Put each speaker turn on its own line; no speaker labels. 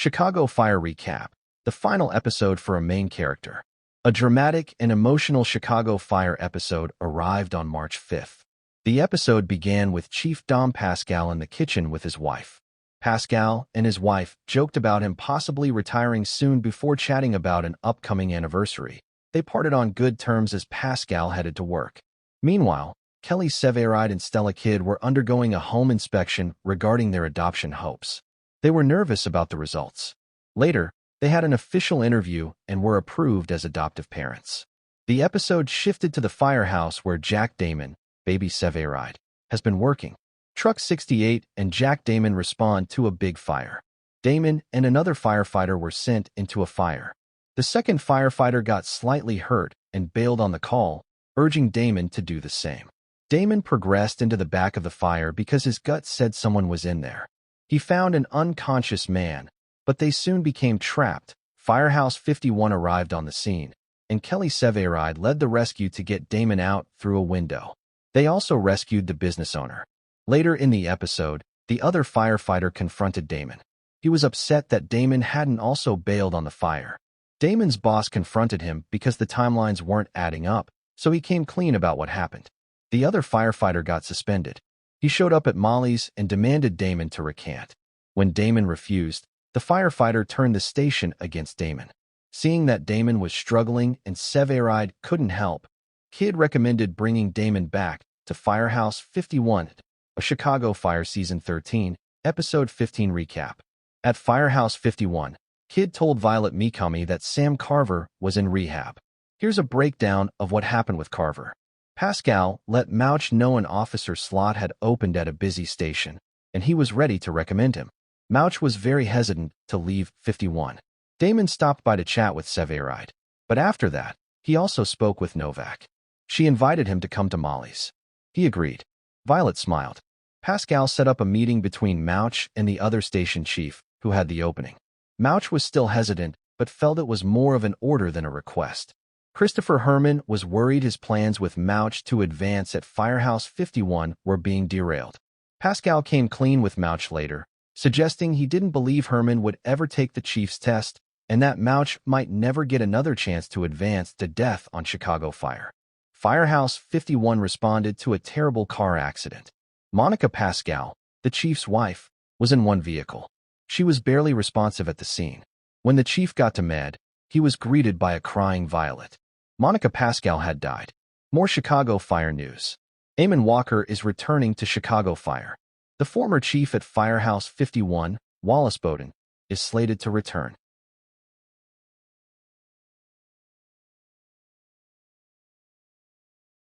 Chicago Fire Recap, the final episode for a main character. A dramatic and emotional Chicago Fire episode arrived on March 5th. The episode began with Chief Dom Pascal in the kitchen with his wife. Pascal and his wife joked about him possibly retiring soon before chatting about an upcoming anniversary. They parted on good terms as Pascal headed to work. Meanwhile, Kelly Severide and Stella Kidd were undergoing a home inspection regarding their adoption hopes. They were nervous about the results. Later, they had an official interview and were approved as adoptive parents. The episode shifted to the firehouse where Jack Damon, baby Severide, has been working. Truck 68 and Jack Damon respond to a big fire. Damon and another firefighter were sent into a fire. The second firefighter got slightly hurt and bailed on the call, urging Damon to do the same. Damon progressed into the back of the fire because his gut said someone was in there. He found an unconscious man, but they soon became trapped. Firehouse 51 arrived on the scene, and Kelly Severide led the rescue to get Damon out through a window. They also rescued the business owner. Later in the episode, the other firefighter confronted Damon. He was upset that Damon hadn't also bailed on the fire. Damon's boss confronted him because the timelines weren't adding up, so he came clean about what happened. The other firefighter got suspended. He showed up at Molly's and demanded Damon to recant. When Damon refused, the firefighter turned the station against Damon. Seeing that Damon was struggling and Severide couldn't help, Kidd recommended bringing Damon back to Firehouse 51, a Chicago Fire Season 13, Episode 15 recap. At Firehouse 51, Kidd told Violet Mikami that Sam Carver was in rehab. Here's a breakdown of what happened with Carver. Pascal let Mouch know an officer slot had opened at a busy station, and he was ready to recommend him. Mouch was very hesitant to leave 51. Damon stopped by to chat with Severide, but after that, he also spoke with Novak. She invited him to come to Molly's. He agreed. Violet smiled. Pascal set up a meeting between Mouch and the other station chief, who had the opening. Mouch was still hesitant, but felt it was more of an order than a request. Christopher Herman was worried his plans with Mouch to advance at Firehouse 51 were being derailed. Pascal came clean with Mouch later, suggesting he didn't believe Herman would ever take the chief's test and that Mouch might never get another chance to advance to death on Chicago Fire. Firehouse 51 responded to a terrible car accident. Monica Pascal, the chief's wife, was in one vehicle. She was barely responsive at the scene. When the chief got to Med, he was greeted by a crying Violet. Monica Pascal had died. More Chicago Fire news. Eamon Walker is returning to Chicago Fire. The former chief at Firehouse 51, Wallace Bowden, is slated to return.